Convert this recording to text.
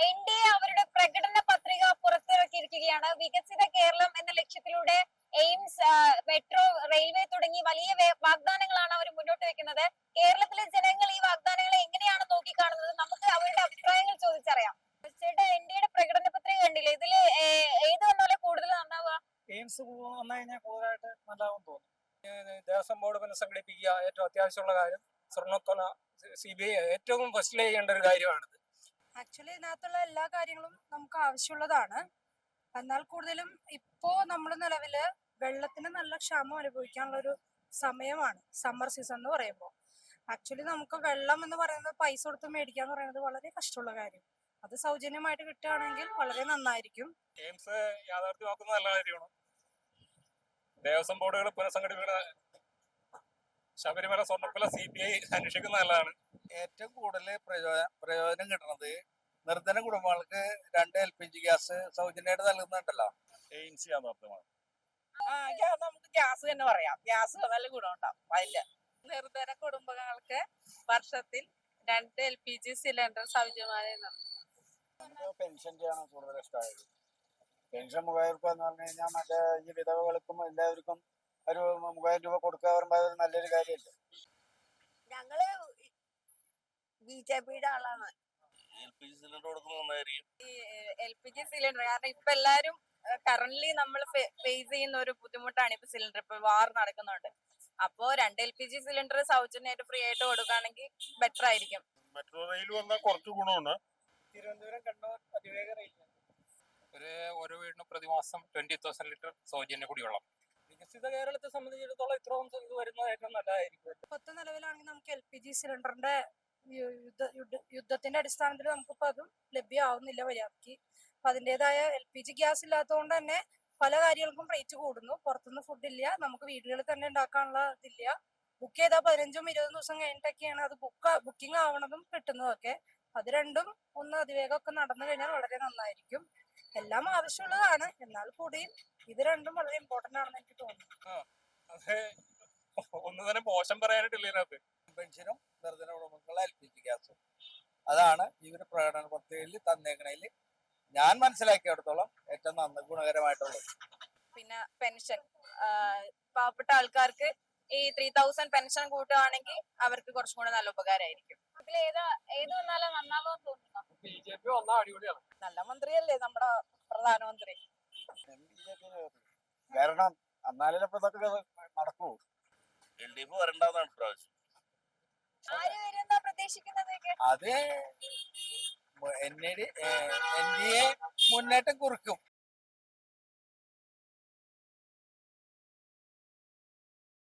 NDA അവരുടെ പ്രകടന പത്രിക പുറത്തിറക്കിയിരിക്കുകയാണ്. വികസിത കേരളം എന്ന ലക്ഷ്യത്തിലൂടെ എയിംസ്, മെട്രോ, റെയിൽവേ തുടങ്ങി വലിയ വാഗ്ദാനങ്ങളാണ് അവർ മുന്നോട്ട് വെക്കുന്നത്. കേരളത്തിലെ ജനങ്ങൾ ഈ വാഗ്ദാനങ്ങളെ എങ്ങനെയാണ് നോക്കിക്കാണുന്നത്? നമുക്ക് അവരുടെ അഭിപ്രായങ്ങൾ ചോദിച്ചറിയാം. ചേട്ടാ, എൻഡിഎയുടെ പ്രകടന പത്രിക കണ്ടില്ലേ? ഇതില് ഏത് വന്നാലും കൂടുതൽ നന്നാവുക? എയിംസ് വന്നു കഴിഞ്ഞാൽ കൂടുതലായിട്ട് നല്ലതാണെന്ന് തോന്നുന്നു. ദേവസ്വം ബോർഡ് പുനഃസംഘടിപ്പിക്കുക ഏറ്റവും അത്യാവശ്യമുള്ള കാര്യം. സ്വർണ്ണക്കൊല CBI ഏറ്റവും ഫസ്റ്റിൽ ചെയ്യേണ്ട ഒരു കാര്യമാണിത്. ആക്ച്വലി ഇതിനകത്തുള്ള എല്ലാ കാര്യങ്ങളും നമുക്ക് ആവശ്യമുള്ളതാണ്. എന്നാൽ കൂടുതലും ഇപ്പോ നമ്മൾ നിലവില് വെള്ളത്തിന് നല്ല ക്ഷാമം അനുഭവിക്കാനുള്ള ഒരു സമയമാണ് സമ്മർ സീസൺ എന്ന് പറയുമ്പോൾ. ആക്ച്വലി നമുക്ക് വെള്ളം എന്ന് പറയുന്നത് പൈസ കൊടുത്ത് മേടിക്കുക എന്ന് പറയുന്നത് വളരെ കഷ്ടമുള്ള കാര്യം. അത് സൗജന്യമായിട്ട് കിട്ടുകയാണെങ്കിൽ വളരെ നന്നായിരിക്കും. എയിംസ് യാഥാർത്ഥ്യമാക്കുന്നത് നല്ല കാര്യമാണ്. ദേവസ്വം ബോർഡുകൾ പുനഃസംഘടിപ്പിക്കുന്ന ശബരിമല സ്വർണ്ണക്കൊല CBI അന്വേഷിക്കുന്ന നല്ലതാണ്. ഏറ്റവും കൂടുതൽ പ്രയോജനം കിട്ടുന്നത് നിർധന കുടുംബങ്ങൾക്ക് 2 LPG ഗ്യാസ് സൗജന്യമായിട്ട് നൽകുന്നുണ്ടല്ലോ. എയിംസ് യാഥാർത്ഥ്യമാണ്. നമുക്ക് ഗ്യാസ് തന്നെ പറയാം. ഗ്യാസ് നല്ല ഗുണമുണ്ടാവും. അതില് നിർധന കുടുംബങ്ങൾക്ക് വർഷത്തിൽ 2 LPG സിലിണ്ടർ സൗജന്യമായി നമുക്ക് പെൻഷൻ ചെയ്യണം കൂടുതൽ ഇഷ്ടമായത്. പെൻഷൻ 3000 രൂപ എന്ന് പറഞ്ഞു കഴിഞ്ഞാൽ മറ്റേ ഈ വിധവകൾക്കും എല്ലാവർക്കും ഒരു 3000 രൂപ കൊടുക്കുക പറയുമ്പോൾ അതൊരു നല്ലൊരു കാര്യമല്ലേ. ഞങ്ങള് BJPയുടെ ആളാണ്. LPG സിലിണ്ടർ കൊടുക്കുന്നത് നന്നായിരിക്കും. ഈ LPG സിലിണ്ടർ കാരണം ഇപ്പൊ എല്ലാരും കറന്റ്ലി നമ്മൾ ഫേസ് ചെയ്യുന്ന ഒരു ബുദ്ധിമുട്ടാണ്. ഇപ്പൊ സിലിണ്ടർ ഇപ്പൊ വാർ നടക്കുന്നുണ്ട്. അപ്പോ 2 LPG സിലിണ്ടർ സൗജന്യമായിട്ട് ഫ്രീ ആയിട്ട് കൊടുക്കുകയാണെങ്കിൽ ബെറ്റർ ആയിരിക്കും. മെട്രോ റെയിൽ വന്നാൽ കുറച്ച് ഗുണമുണ്ട്. തിരുവനന്തപുരം കണ്ണൂർ അതിവേഗ റെയിൽ ഓരോ വീടിനും പ്രതിമാസം 20,000 ലിറ്റർ സൗജന്യ കുടിവെള്ളം. വികസിത കേരളത്തെ സംബന്ധിച്ചിടത്തോളം ഇത്രയും ഇത് വരുന്നത് ഏറ്റവും നല്ലതായിരിക്കും. ഇപ്പോഴത്തെ നിലവിലാണെങ്കിൽ നമുക്ക് LPG സിലിണ്ടറിന്റെ യുദ്ധത്തിന്റെ അടിസ്ഥാനത്തിൽ നമുക്കിപ്പോ അതും ലഭ്യമാവുന്നില്ല മര്യാദക്ക്. അപ്പൊ അതിൻ്റെതായ LPG ഗ്യാസ് ഇല്ലാത്തതുകൊണ്ട് തന്നെ പല കാര്യങ്ങൾക്കും റേറ്റ് കൂടുന്നു. പുറത്തുനിന്ന് ഫുഡ് ഇല്ല, നമുക്ക് വീടുകളിൽ തന്നെ ഉണ്ടാക്കാനുള്ള ഇതില്ല. ബുക്ക് ചെയ്താൽ 15ഉം 20 ദിവസം കഴിഞ്ഞിട്ടൊക്കെയാണ് അത് ബുക്കിംഗ് ആവണതും കിട്ടുന്നതൊക്കെ. അത് രണ്ടും ഒന്ന് അതിവേഗമൊക്കെ നടന്നു കഴിഞ്ഞാൽ വളരെ നന്നായിരിക്കും. എല്ലാം ആവശ്യമുള്ളതാണ്, എന്നാൽ കൂടിയും ഇത് രണ്ടും വളരെ ഇമ്പോർട്ടന്റ് ആണെന്ന് എനിക്ക് തോന്നുന്നു. അതെ, ഒന്നും തന്നെ മോശം പറയാനായിട്ടില്ല ഇതിനകത്ത്. പെൻഷനും നിർധന കുടുംബങ്ങളുള്ള LPG ഗ്യാസും അതാണ് ഇവര് പ്രകടന പത്രികയിൽ തന്നേക്കണേൽ ഞാൻ മനസ്സിലാക്കിയിടത്തോളം ഏറ്റവും ഗുണകരമായിട്ടുള്ളത്. പിന്നെ പെൻഷൻ പാവപ്പെട്ട ആൾക്കാർക്ക് ഈ 3000 പെൻഷൻ കൂട്ടുകയാണെങ്കിൽ അവർക്ക് കുറച്ചും കൂടെ നല്ല ഉപകാരമായിരിക്കും. ഇതിൽ ഏത് വന്നാലും നന്നാവുമെന്ന് തോന്നുന്നു. BJP വന്നാൽ അടിപൊളിയാണ്. നല്ല മന്ത്രിയല്ലേ നമ്മുടെ പ്രധാനമന്ത്രി. കാരണം എന്നാലും ഇതൊക്കെ നടക്കൂ. LDF വരണ്ടെന്നാണ് പ്രാവശ്യം. ആര് വരുന്ന പ്രതീക്ഷിക്കുന്നത്? അത് NDA മുന്നേറ്റം കുറിക്കും.